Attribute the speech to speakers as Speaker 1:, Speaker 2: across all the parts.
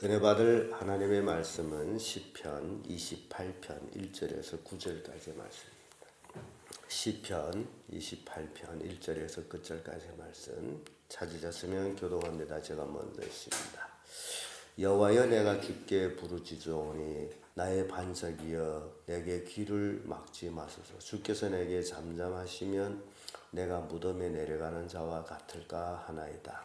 Speaker 1: 은혜 받을 하나님의 말씀은 시편 28편 1절에서 9절까지의 말씀입니다. 시편 28편 1절에서 끝절까지의 말씀 찾으셨으면 교독합니다. 제가 먼저 읽습니다. 여호와여, 내가 주께 부르짖으오니 나의 반석이여, 내게 귀를 막지 마소서. 주께서 내게 잠잠하시면 내가 무덤에 내려가는 자와 같을까 하나이다.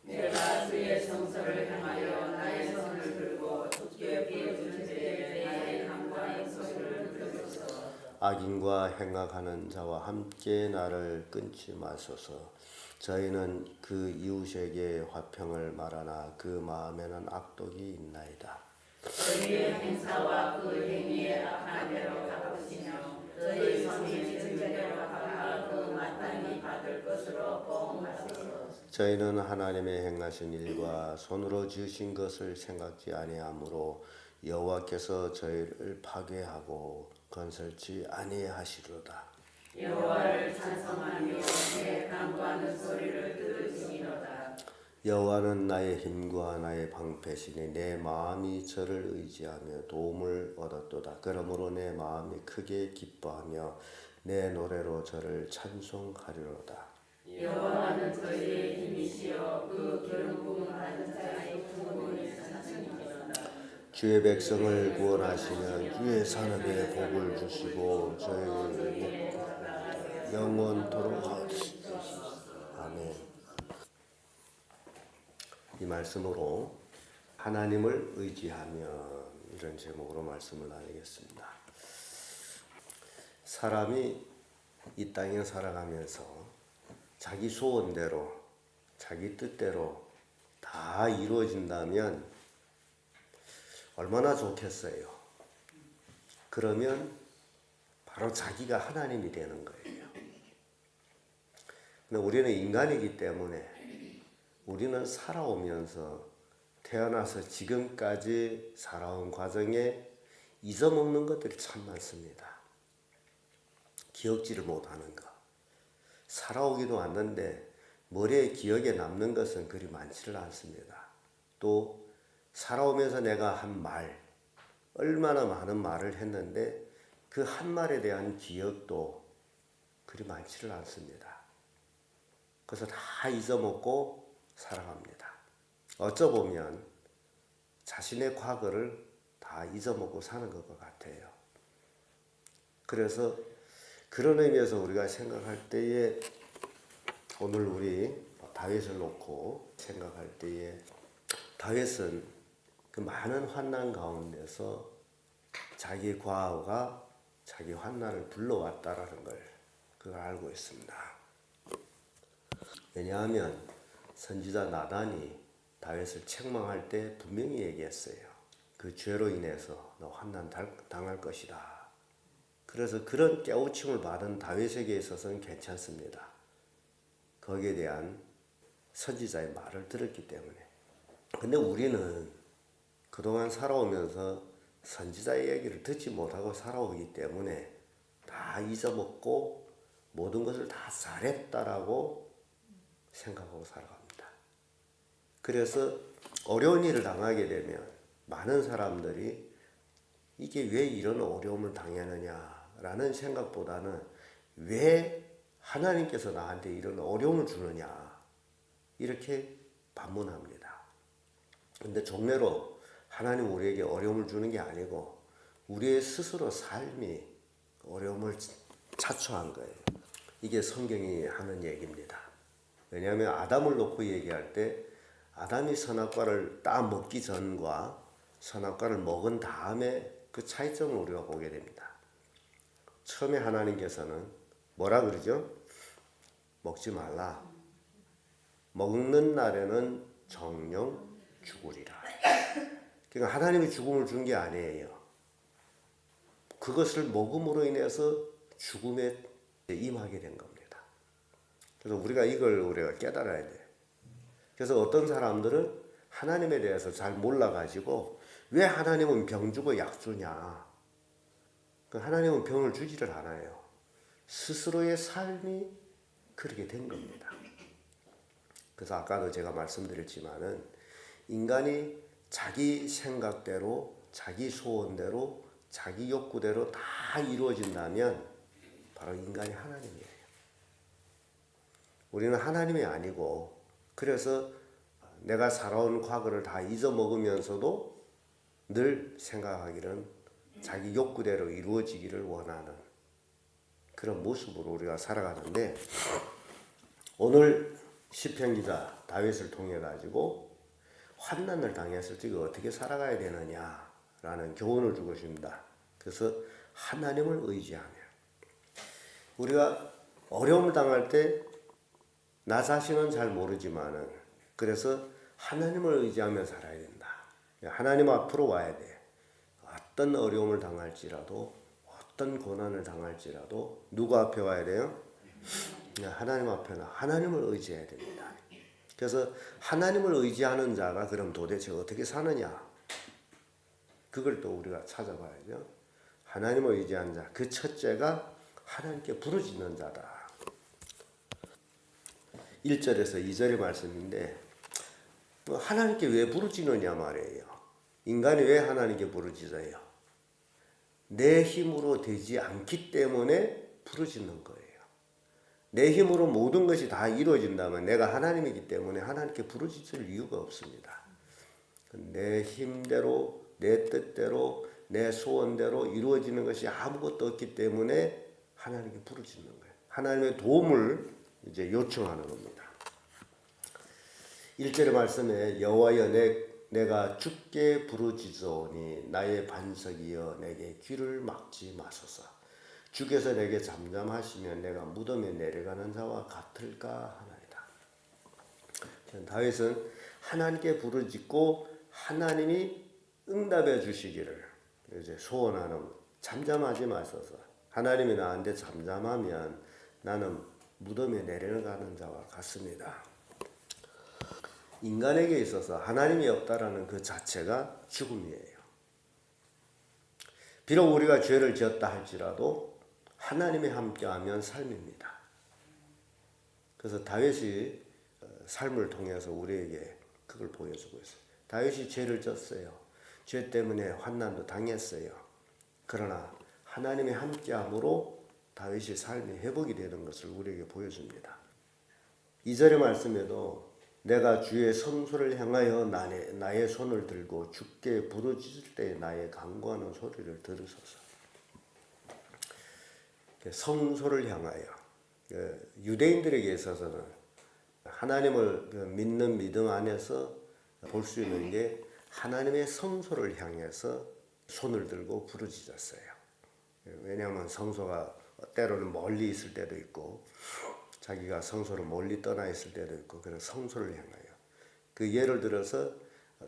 Speaker 2: 내가 주의 성소를 향하여 나의 손을 들고 주께 부르짖을 때에 나의 간구하는 소리를 들으소서.
Speaker 1: 악인과 행악하는 자와 함께 나를 끊지 마소서. 저희는 그 이웃에게 화평을 말하나 그 마음에는 악독이 있나이다.
Speaker 2: 저희의 행사와 그 행위에 악한 대로 갚으시며 저희 손이 지은 대로 갚아 그 마땅히 받을 것으로 보응하소서.
Speaker 1: 저희는 하나님의 행하신 일과 손으로 지으신 것을 생각지 아니하므로 여호와께서 저희를 파괴하고 건설치 아니하시로다.
Speaker 2: 여호와를 찬송하며 내 간구하는 소리를 들으시니로다.
Speaker 1: 여호와는 나의 힘과 나의 방패시니 내 마음이 저를 의지하며 도움을 얻었도다. 그러므로 내 마음이 크게 기뻐하며 내 노래로 저를 찬송하리로다.
Speaker 2: 여호와는 저희의 힘이시여 그 기름 부음 받은 자의 구원의 산증이로다.
Speaker 1: 주의 백성을 구원하시면 주의 산업에 복을 주시고 저희 영원토록 하시옵소서. 아멘. 이 말씀으로 하나님을 의지하며 이런 제목으로 말씀을 나누겠습니다. 사람이 이 땅에 살아가면서 자기 소원대로 자기 뜻대로 다 이루어진다면 얼마나 좋겠어요. 그러면 바로 자기가 하나님이 되는 거예요. 근데 우리는 인간이기 때문에 우리는 살아오면서 태어나서 지금까지 살아온 과정에 잊어먹는 것들이 참 많습니다. 기억지를 못하는 것. 살아오기도 왔는데 머리에 기억에 남는 것은 그리 많지를 않습니다. 또 살아오면서 내가 한 말, 얼마나 많은 말을 했는데 그 한 말에 대한 기억도 그리 많지를 않습니다. 그래서 다 잊어먹고 살아갑니다. 어쩌보면 자신의 과거를 다 잊어먹고 사는 것 같아요. 그래서 그런 의미에서 우리가 생각할 때에 오늘 우리 다윗을 놓고 생각할 때에 다윗은 그 많은 환난 가운데서 자기 과거가 자기 환난을 불러왔다라는 걸 그걸 알고 있습니다. 왜냐하면 선지자 나단이 다윗을 책망할 때 분명히 얘기했어요. 그 죄로 인해서 너 환난 당할 것이다. 그래서 그런 깨우침을 받은 다윗에게 있어서는 괜찮습니다. 거기에 대한 선지자의 말을 들었기 때문에. 근데 우리는 그동안 살아오면서 선지자의 얘기를 듣지 못하고 살아오기 때문에 다 잊어먹고 모든 것을 다 잘했다라고 생각하고 살아갑니다. 그래서 어려운 일을 당하게 되면 많은 사람들이 이게 왜 이런 어려움을 당하느냐라는 생각보다는 왜 하나님께서 나한테 이런 어려움을 주느냐 이렇게 반문합니다. 근데 종례로 하나님 우리에게 어려움을 주는 게 아니고 우리의 스스로 삶이 어려움을 자초한 거예요. 이게 성경이 하는 얘기입니다. 왜냐하면 아담을 놓고 얘기할 때 아담이 선악과를 딱 먹기 전과 선악과를 먹은 다음에 그 차이점을 우리가 보게 됩니다. 처음에 하나님께서는 뭐라 그러죠? 먹지 말라. 먹는 날에는 정령 죽으리라. 그러니까 하나님이 죽음을 준 게 아니에요. 그것을 먹음으로 인해서 죽음에 임하게 된 겁니다. 그래서 우리가 이걸 우리가 깨달아야 돼요. 그래서 어떤 사람들은 하나님에 대해서 잘 몰라가지고 왜 하나님은 병 주고 약 주냐? 하나님은 병을 주지를 않아요. 스스로의 삶이 그렇게 된 겁니다. 그래서 아까도 제가 말씀드렸지만은 인간이 자기 생각대로, 자기 소원대로, 자기 욕구대로 다 이루어진다면 바로 인간이 하나님이에요. 우리는 하나님이 아니고, 그래서 내가 살아온 과거를 다 잊어먹으면서도 늘 생각하기는 자기 욕구대로 이루어지기를 원하는 그런 모습으로 우리가 살아가는데, 오늘 시편 기자 다윗을 통해 가지고 환난을 당했을 때 어떻게 살아가야 되느냐라는 교훈을 주고 있습니다. 그래서 하나님을 의지하며, 우리가 어려움을 당할 때 나 자신은 잘 모르지만은 그래서 하나님을 의지하며 살아야 된다. 하나님 앞으로 와야 돼. 어떤 어려움을 당할지라도, 어떤 고난을 당할지라도 누구 앞에 와야 돼요? 하나님 앞에나 하나님을 의지해야 됩니다. 그래서 하나님을 의지하는 자가 그럼 도대체 어떻게 사느냐? 그걸 또 우리가 찾아봐야죠. 하나님을 의지하는 자, 그 첫째가 하나님께 부르짖는 자다. 1절에서 2절의 말씀인데, 하나님께 왜 부르짖느냐 말이에요. 인간이 왜 하나님께 부르짖어요? 내 힘으로 되지 않기 때문에 부르짖는 거예요. 내 힘으로 모든 것이 다 이루어진다면 내가 하나님이기 때문에 하나님께 부르짖을 이유가 없습니다. 내 힘대로, 내 뜻대로, 내 소원대로 이루어지는 것이 아무것도 없기 때문에 하나님께 부르짖는 거예요. 하나님의 도움을 이제 요청하는 겁니다. 1절의 말씀에 여호와여 내가 주께 부르짖으오니 나의 반석이여 내게 귀를 막지 마소서. 주께서 내게 잠잠하시면 내가 무덤에 내려가는 자와 같을까 하나이다. 다윗은 하나님께 부르짖고 하나님이 응답해 주시기를 이제 소원하는, 잠잠하지 마소서. 하나님이 나한테 잠잠하면 나는 무덤에 내려가는 자와 같습니다. 인간에게 있어서 하나님이 없다라는 그 자체가 죽음이에요. 비록 우리가 죄를 지었다 할지라도 하나님이 함께하면 삶입니다. 그래서 다윗이 삶을 통해서 우리에게 그걸 보여주고 있어요. 다윗이 죄를 졌어요. 죄 때문에 환난도 당했어요. 그러나 하나님이 함께함으로 다윗이 삶이 회복이 되는 것을 우리에게 보여줍니다. 2절의 말씀에도 내가 주의 성소를 향하여 나의 손을 들고 주께 부르짖을 때 나의 간구하는 소리를 들으소서. 성소를 향하여, 유대인들에게 있어서는 하나님을 믿는 믿음 안에서 볼 수 있는 게 하나님의 성소를 향해서 손을 들고 부르짖었어요. 왜냐하면 성소가 때로는 멀리 있을 때도 있고 자기가 성소를 멀리 떠나 있을 때도 있고, 그래서 성소를 향하여. 그 예를 들어서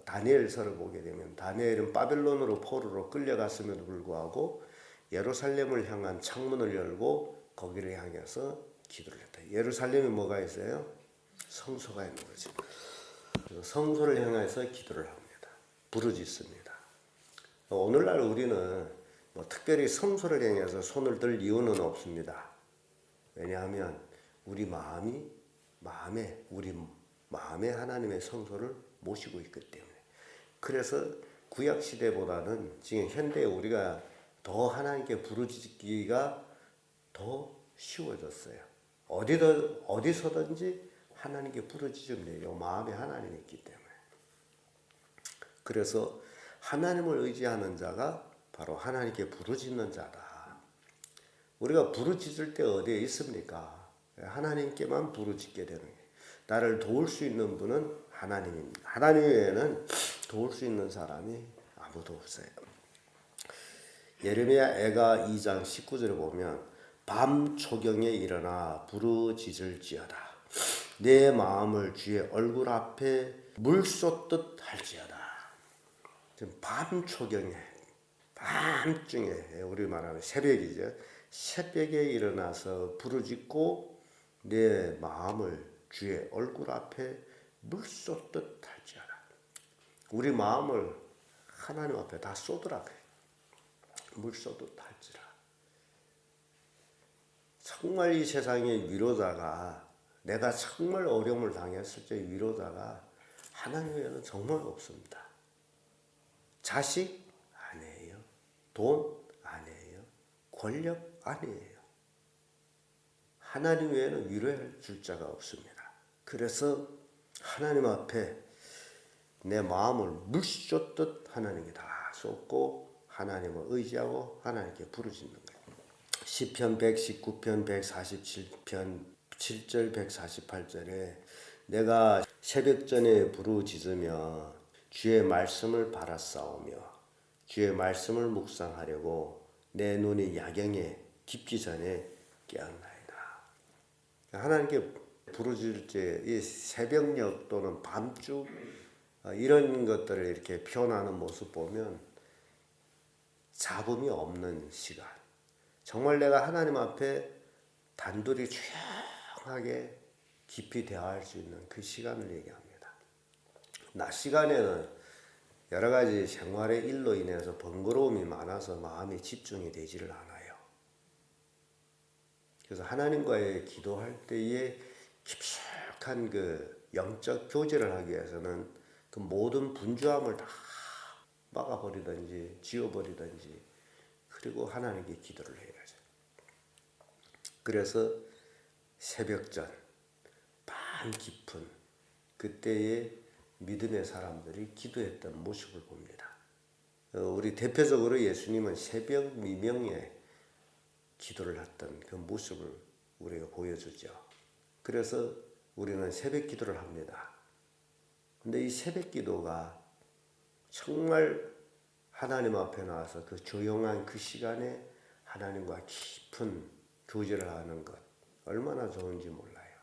Speaker 1: 다니엘서를 보게 되면 다니엘은 바벨론으로 포로로 끌려갔음에도 불구하고 예루살렘을 향한 창문을 열고 거기를 향해서 기도를 했다. 예루살렘에 뭐가 있어요? 성소가 있는 거죠. 그래서 성소를 향해서 기도를 합니다. 부르짖습니다. 오늘날 우리는 특별히 성소를 향해서 손을 들 이유는 없습니다. 왜냐하면 우리 마음에 하나님의 성소를 모시고 있기 때문에. 그래서 구약 시대보다는 지금 현대에 우리가 더 하나님께 부르짖기가 더 쉬워졌어요. 어디서든지 하나님께 부르짖으면 돼요. 마음에 하나님이 있기 때문에. 그래서 하나님을 의지하는 자가 바로 하나님께 부르짖는 자다. 우리가 부르짖을 때 어디에 있습니까? 하나님께만 부르짖게 되는 거예요. 나를 도울 수 있는 분은 하나님입니다. 하나님 외에는 도울 수 있는 사람이 아무도 없어요. 예레미야 애가 2장 19절에 보면 밤 초경에 일어나 부르짖을지어다. 내 마음을 주의 얼굴 앞에 물 쏟듯 할지어다. 지금 밤 초경에, 밤중에, 우리 말하면 새벽이죠. 새벽에 일어나서 부르짖고 내 마음을 주의 얼굴 앞에 물 쏟듯 할지어다. 우리 마음을 하나님 앞에 다 쏟으라. 물 쏟듯 할지라. 정말 이 세상의 위로자가, 내가 정말 어려움을 당했을 때 위로자가 하나님 외에는 정말 없습니다. 자식? 아니에요. 돈? 아니에요. 권력? 아니에요. 하나님 외에는 위로해 줄 자가 없습니다. 그래서 하나님 앞에 내 마음을 물쏟듯 하나님께 다 쏟고 하나님을 의지하고 하나님께 부르짖는 거예요. 시편 119편 147편 7절 148절에 내가 새벽전에 부르짖으며 주의 말씀을 바라싸우며 주의 말씀을 묵상하려고 내 눈이 야경에 깊기 전에 깨었나이다. 하나님께 부르짖을 때 이 새벽녘 또는 밤중 이런 것들을 이렇게 표현하는 모습 보면 잡음이 없는 시간. 정말 내가 하나님 앞에 단둘이 조용하게 깊이 대화할 수 있는 그 시간을 얘기합니다. 낮 시간에는 여러 가지 생활의 일로 인해서 번거로움이 많아서 마음이 집중이 되지를 않아요. 그래서 하나님과의 기도할 때에 깊숙한 그 영적 교제를 하기 위해서는 그 모든 분주함을 다 막아버리든지 지워버리든지 그리고 하나님께 기도를 해야죠. 그래서 새벽전 밤 깊은 그때의 믿음의 사람들이 기도했던 모습을 봅니다. 우리 대표적으로 예수님은 새벽 미명에 기도를 했던 그 모습을 우리가 보여주죠. 그래서 우리는 새벽 기도를 합니다. 근데 이 새벽 기도가 정말 하나님 앞에 나와서 그 조용한 그 시간에 하나님과 깊은 교제를 하는 것 얼마나 좋은지 몰라요.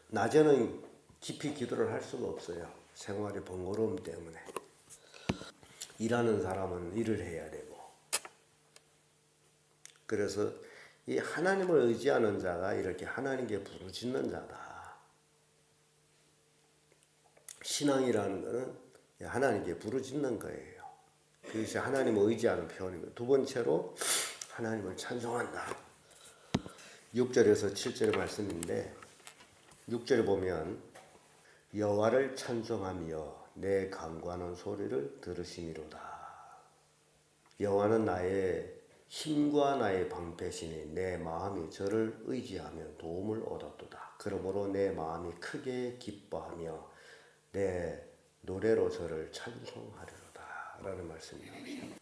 Speaker 1: 낮에는 깊이 기도를 할 수가 없어요. 생활의 번거로움 때문에. 일하는 사람은 일을 해야 되고. 그래서 이 하나님을 의지하는 자가 이렇게 하나님께 부르짖는 자다. 신앙이라는 것은 하나님께 부르짖는 거예요. 그것이 하나님을 의지하는 표현입니다. 두 번째로 하나님을 찬송한다. 6절에서 7절 말씀인데 6절에 보면 여호와를 찬송하며 내 간구하는 소리를 들으시미로다. 여호와는 나의 힘과 나의 방패시니 내 마음이 저를 의지하며 도움을 얻었도다. 그러므로 내 마음이 크게 기뻐하며 내 노래로 저를 찬송하리로다 라는 말씀이 나옵니다.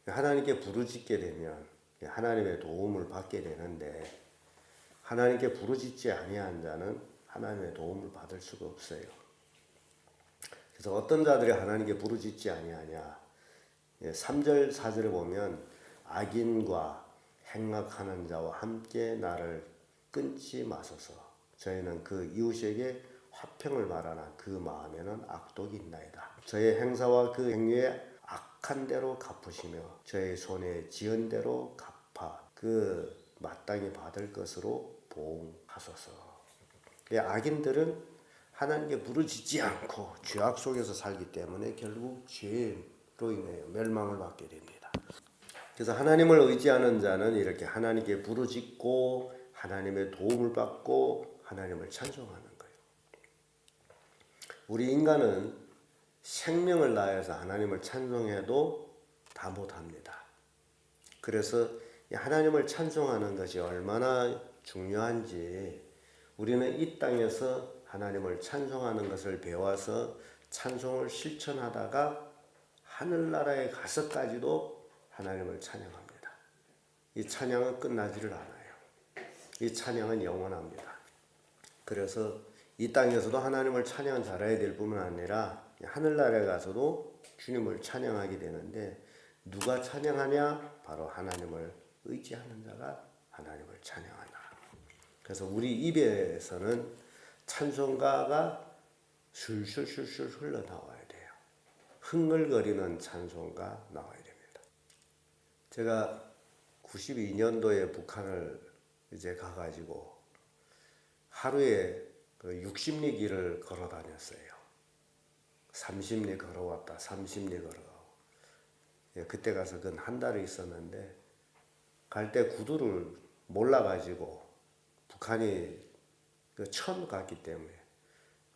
Speaker 1: 하나님께 부르짖게 되면 하나님의 도움을 받게 되는데 하나님께 부르짖지 아니한 자는 하나님의 도움을 받을 수가 없어요. 그래서 어떤 자들이 하나님께 부르짖지 아니하냐 3절 4절에 보면 악인과 행악하는 자와 함께 나를 끊지 마소서. 저희는 그 이웃에게 화평을 바라나 그 마음에는 악독이 있나이다. 저의 행사와 그 행위에 악한 대로 갚으시며 저의 손에 지은 대로 갚아 그 마땅히 받을 것으로 보응하소서. 악인들은 하나님께 부르짖지 않고 죄악 속에서 살기 때문에 결국 죄로 인해 멸망을 받게 됩니다. 그래서 하나님을 의지하는 자는 이렇게 하나님께 부르짖고 하나님의 도움을 받고 하나님을 찬송하는 거예요. 우리 인간은 생명을 다해서 하나님을 찬송해도 다 못합니다. 그래서 하나님을 찬송하는 것이 얼마나 중요한지 우리는 이 땅에서 하나님을 찬송하는 것을 배워서 찬송을 실천하다가 하늘나라에 가서까지도 하나님을 찬양합니다. 이 찬양은 끝나지를 않아요. 이 찬양은 영원합니다. 그래서 이 땅에서도 하나님을 찬양 잘해야 될 뿐만 아니라 하늘나라에 가서도 주님을 찬양하게 되는데 누가 찬양하냐? 바로 하나님을 의지하는 자가 하나님을 찬양한다. 그래서 우리 입에서는 찬송가가 술술술술 흘러나와야 돼요. 흥얼거리는 찬송가 나와야 됩니다. 제가 92년도에 북한을 이제 가가지고 하루에 60리 길을 걸어 다녔어요. 30리 걸어왔다, 30리 걸어가고. 그때 가서 근 한 달을 있었는데 갈 때 구두를 몰라가지고 북한이 처음 갔기 때문에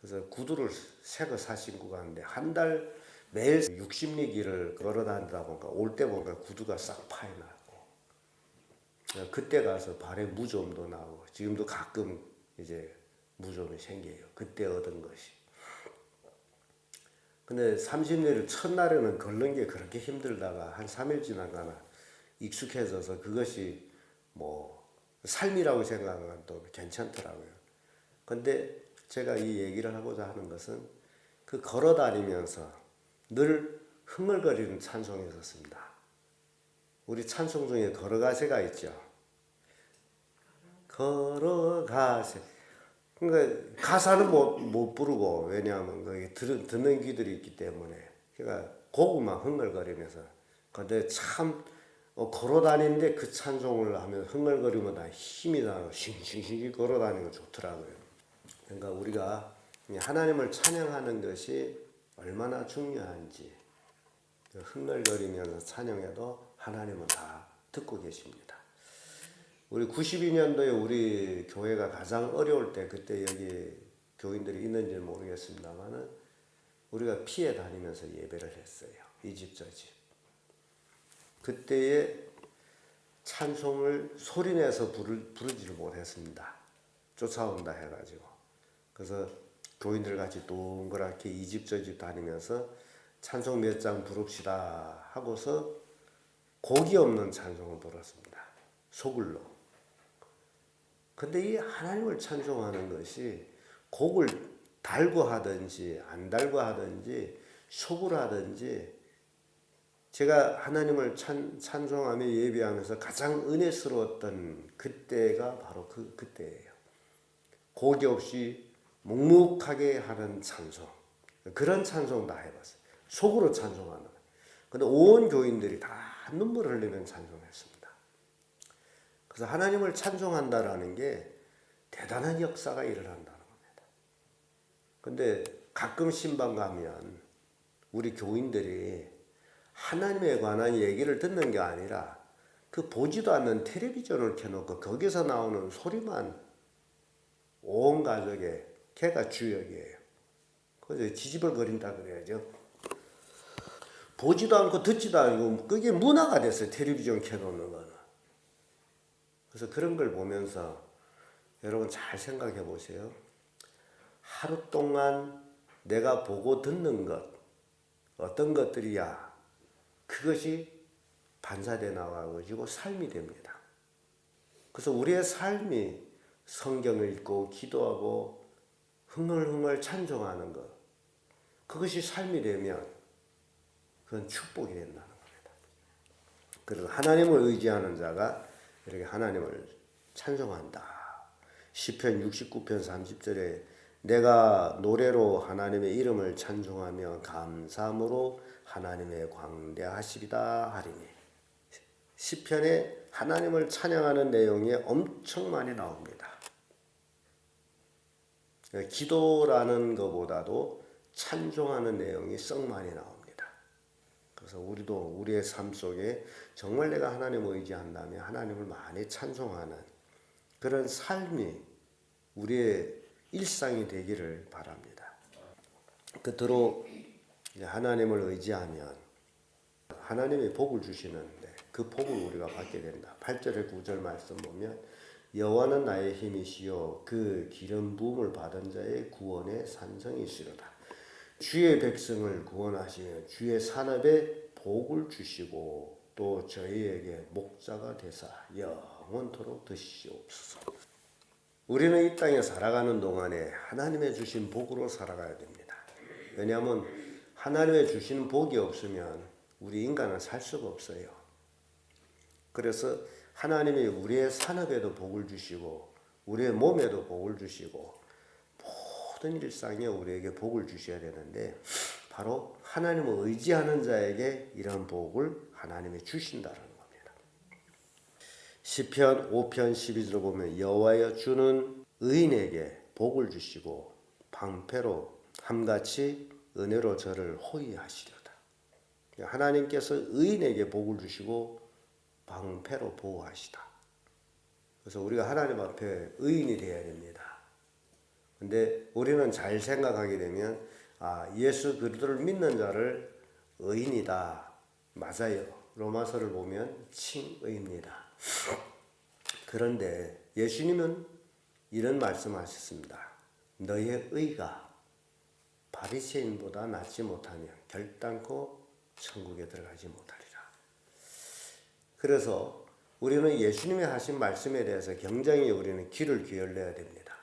Speaker 1: 그래서 구두를 새 거 사 신고 가는데 한 달 매일 60리 길을 걸어 다니다 보니까 올 때 보니까 구두가 싹 파여나고 그때 가서 발에 무좀도 나고 지금도 가끔 이제 무좀이 생겨요. 그때 얻은 것이. 근데 30리를 첫날에는 걷는 게 그렇게 힘들다가 한 3일 지나가나 익숙해져서 그것이 뭐 삶이라고 생각하면 또 괜찮더라고요. 근데 제가 이 얘기를 하고자 하는 것은 그 걸어 다니면서 늘 흥얼거리는 찬송이 있었습니다. 우리 찬송 중에 걸어가세가 있죠. 걸어가세. 그러니까 가사는 못 부르고 왜냐하면 거기 듣는 귀들이 있기 때문에 그러니까 곡만 흥얼거리면서 근데 참 걸어 다니는데 그 찬송을 하면 흥얼거리면 다 힘이 나고 싱싱싱 걸어 다니는 거 좋더라고요. 그러니까 우리가 하나님을 찬양하는 것이 얼마나 중요한지 흥얼거리면서 찬양해도 하나님은 다 듣고 계십니다. 우리 92년도에 우리 교회가 가장 어려울 때 그때 여기 교인들이 있는지 모르겠습니다만은 우리가 피해 다니면서 예배를 했어요. 이 집 저 집. 그때에 찬송을 소리내서 부르지를 못했습니다. 쫓아온다 해가지고. 그래서 교인들 같이 동그랗게 이 집 저 집 다니면서 찬송 몇 장 부릅시다 하고서 곡이 없는 찬송을 불렀습니다. 소글로. 근데 이 하나님을 찬송하는 것이 곡을 달고 하든지 안 달고 하든지 속으로 하든지 제가 하나님을 찬송하며 예배하면서 가장 은혜스러웠던 그때가 바로 그때예요. 곡이 없이 묵묵하게 하는 찬송. 그런 찬송 다 해봤어요. 속으로 찬송하는. 근데 온 교인들이 다 눈물 흘리는 찬송했습니다. 그래서 하나님을 찬송한다라는 게 대단한 역사가 일어난다는 겁니다. 근데 가끔 신방 가면 우리 교인들이 하나님에 관한 얘기를 듣는 게 아니라 그 보지도 않는 텔레비전을 켜놓고 거기서 나오는 소리만 온 가족의 걔가 주역이에요. 그래서 지지벌거린다 그래야죠. 보지도 않고 듣지도 않고 그게 문화가 됐어요. 텔레비전 켜놓는 거는. 그래서 그런 걸 보면서 여러분 잘 생각해 보세요. 하루 동안 내가 보고 듣는 것 어떤 것들이야 그것이 반사돼 나와가지고 삶이 됩니다. 그래서 우리의 삶이 성경을 읽고 기도하고 흥얼흥얼 찬송하는 것 그것이 삶이 되면 그건 축복이 된다는 겁니다. 그래서 하나님을 의지하는 자가 이렇게 하나님을 찬송한다. 시편 69편 30절에 내가 노래로 하나님의 이름을 찬송하며 감사함으로 하나님의 광대하시리다 하리니. 시편에 하나님을 찬양하는 내용이 엄청 많이 나옵니다. 기도라는 것보다도 찬송하는 내용이 썩 많이 나옵니다. 그래서 우리도 우리의 삶 속에 정말 내가 하나님을 의지한다면 하나님을 많이 찬송하는 그런 삶이 우리의 일상이 되기를 바랍니다. 끝으로 하나님을 의지하면 하나님이 복을 주시는데 그 복을 우리가 받게 된다. 8절에 9절 말씀 보면 여호와는 나의 힘이시요 그 기름 부음을 받은 자의 구원의 산성이시로다. 주의 백성을 구원하시며 주의 산업에 복을 주시고 또 저희에게 목자가 되사 영원토록 드시옵소서. 우리는 이 땅에 살아가는 동안에 하나님의 주신 복으로 살아가야 됩니다. 왜냐하면 하나님의 주신 복이 없으면 우리 인간은 살 수가 없어요. 그래서 하나님이 우리의 산업에도 복을 주시고 우리의 몸에도 복을 주시고 모든 일상에 우리에게 복을 주셔야 되는데 바로 하나님을 의지하는 자에게 이런 복을 하나님이 주신다는 겁니다. 시편 5편 12절 보면 여호와여 주는 의인에게 복을 주시고 방패로 함같이 은혜로 저를 호위하시려다. 하나님께서 의인에게 복을 주시고 방패로 보호하시다. 그래서 우리가 하나님 앞에 의인이 되어야 됩니다. 근데 우리는 잘 생각하게 되면 예수 그리스도를 믿는 자를 의인이다. 맞아요. 로마서를 보면 칭의입니다. 그런데 예수님은 이런 말씀하셨습니다. 너의 의가 바리새인보다 낫지 못하면 결단코 천국에 들어가지 못하리라. 그래서 우리는 예수님이 하신 말씀에 대해서 굉장히 우리는 귀를 기울여야 됩니다.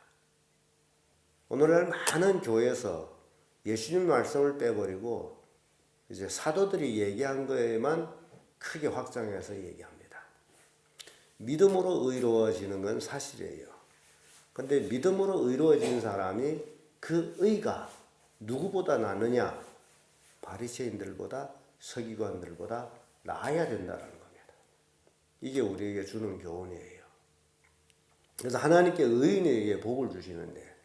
Speaker 1: 오늘날 많은 교회에서 예수님 말씀을 빼버리고 이제 사도들이 얘기한 거에만 크게 확장해서 얘기합니다. 믿음으로 의로워지는 건 사실이에요. 근데 믿음으로 의로워진 사람이 그 의가 누구보다 낫느냐? 바리새인들보다 서기관들보다 나아야 된다는 겁니다. 이게 우리에게 주는 교훈이에요. 그래서 하나님께 의인에게 복을 주시는데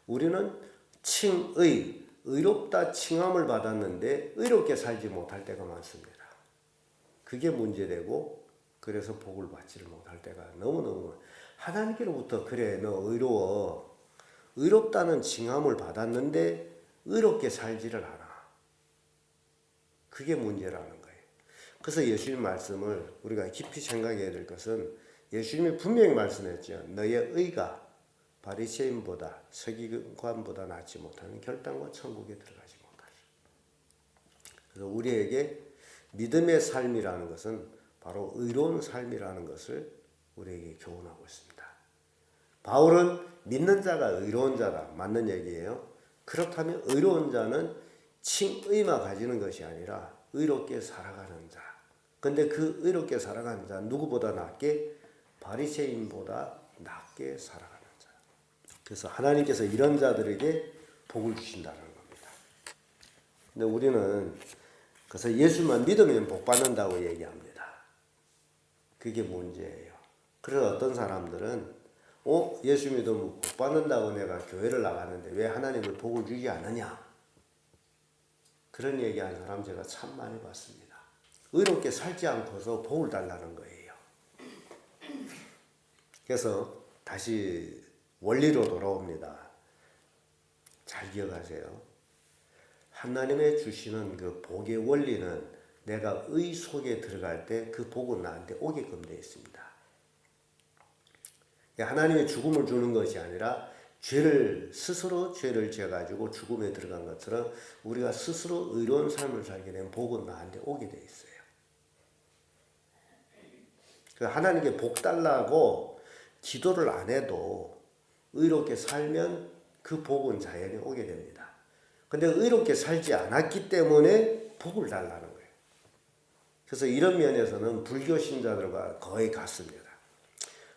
Speaker 1: 우리는 칭의, 의롭다 칭함을 받았는데 의롭게 살지 못할 때가 많습니다. 그게 문제되고 그래서 복을 받지를 못할 때가 너무너무 하나님께로부터 그래 너 의로워 의롭다는 칭함을 받았는데 의롭게 살지를 않아. 그게 문제라는 거예요. 그래서 예수님 말씀을 우리가 깊이 생각해야 될 것은 예수님이 분명히 말씀했죠. 너의 의가 바리새인보다 서기관보다 낫지 못하는 결단과 천국에 들어가지 못하리라. 그래서 우리에게 믿음의 삶이라는 것은 바로 의로운 삶이라는 것을 우리에게 교훈하고 있습니다. 바울은 믿는 자가 의로운 자다. 맞는 얘기예요. 그렇다면 의로운 자는 칭의만 가지는 것이 아니라 의롭게 살아가는 자. 근데 그 의롭게 살아가는 자 누구보다 낫게 바리새인보다 낫게 살아가는 자. 그래서 하나님께서 이런 자들에게 복을 주신다는 겁니다. 근데 우리는 그래서 예수만 믿으면 복 받는다고 얘기합니다. 그게 문제예요. 그래서 어떤 사람들은 예수 믿으면 복 받는다고 내가 교회를 나가는데 왜 하나님을 복을 주지 않느냐? 그런 얘기하는 사람 제가 참 많이 봤습니다. 의롭게 살지 않고서 복을 달라는 거예요. 그래서 다시 원리로 돌아옵니다. 잘 기억하세요. 하나님의 주시는 그 복의 원리는 내가 의 속에 들어갈 때 그 복은 나한테 오게끔 되어 있습니다. 하나님의 죽음을 주는 것이 아니라 스스로 죄를 지어가지고 죽음에 들어간 것처럼 우리가 스스로 의로운 삶을 살게 되면 복은 나한테 오게 되어 있어요. 하나님께 복 달라고 기도를 안 해도 의롭게 살면 그 복은 자연히 오게 됩니다. 근데 의롭게 살지 않았기 때문에 복을 달라는 거예요. 그래서 이런 면에서는 불교 신자들과 거의 같습니다.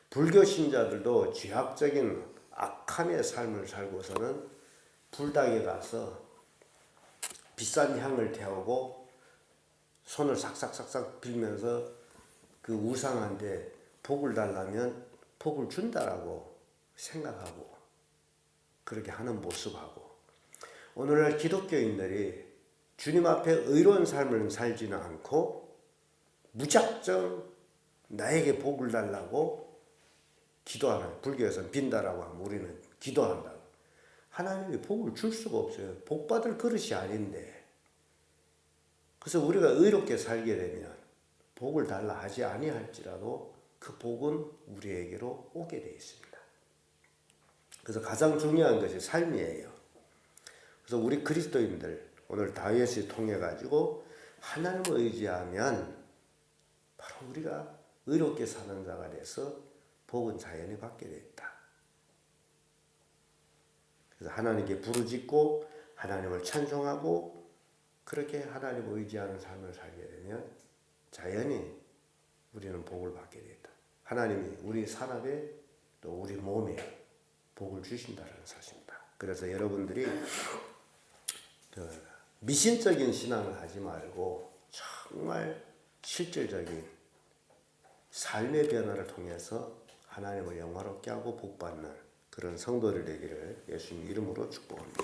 Speaker 1: 불교 신자들도 죄악적인 악함의 삶을 살고서는 불당에 가서 비싼 향을 태우고 손을 삭삭삭삭 빌면서 그 우상한테 복을 달라면 복을 준다라고 생각하고 그렇게 하는 모습하고 오늘날 기독교인들이 주님 앞에 의로운 삶을 살지는 않고 무작정 나에게 복을 달라고 기도하는, 불교에서는 빈다라고 하면 우리는 기도한다고. 하나님이 복을 줄 수가 없어요. 복 받을 그릇이 아닌데. 그래서 우리가 의롭게 살게 되면 복을 달라 하지 아니할지라도 그 복은 우리에게로 오게 되어 있습니다. 그래서 가장 중요한 것이 삶이에요. 그래서 우리 그리스도인들 오늘 다윗을 통해 가지고 하나님을 의지하면 바로 우리가 의롭게 사는 자가 돼서 복은 자연히 받게 됐다. 그래서 하나님께 부르짖고 하나님을 찬송하고 그렇게 하나님을 의지하는 삶을 살게 되면 자연히 우리는 복을 받게 됐다. 하나님이 우리 산업에 또 우리 몸에 복을 주신다는 사실입니다. 그래서 여러분들이 미신적인 신앙을 하지 말고 정말 실질적인 삶의 변화를 통해서 하나님을 영화롭게 하고 복받는 그런 성도들 되기를 예수님 이름으로 축복합니다.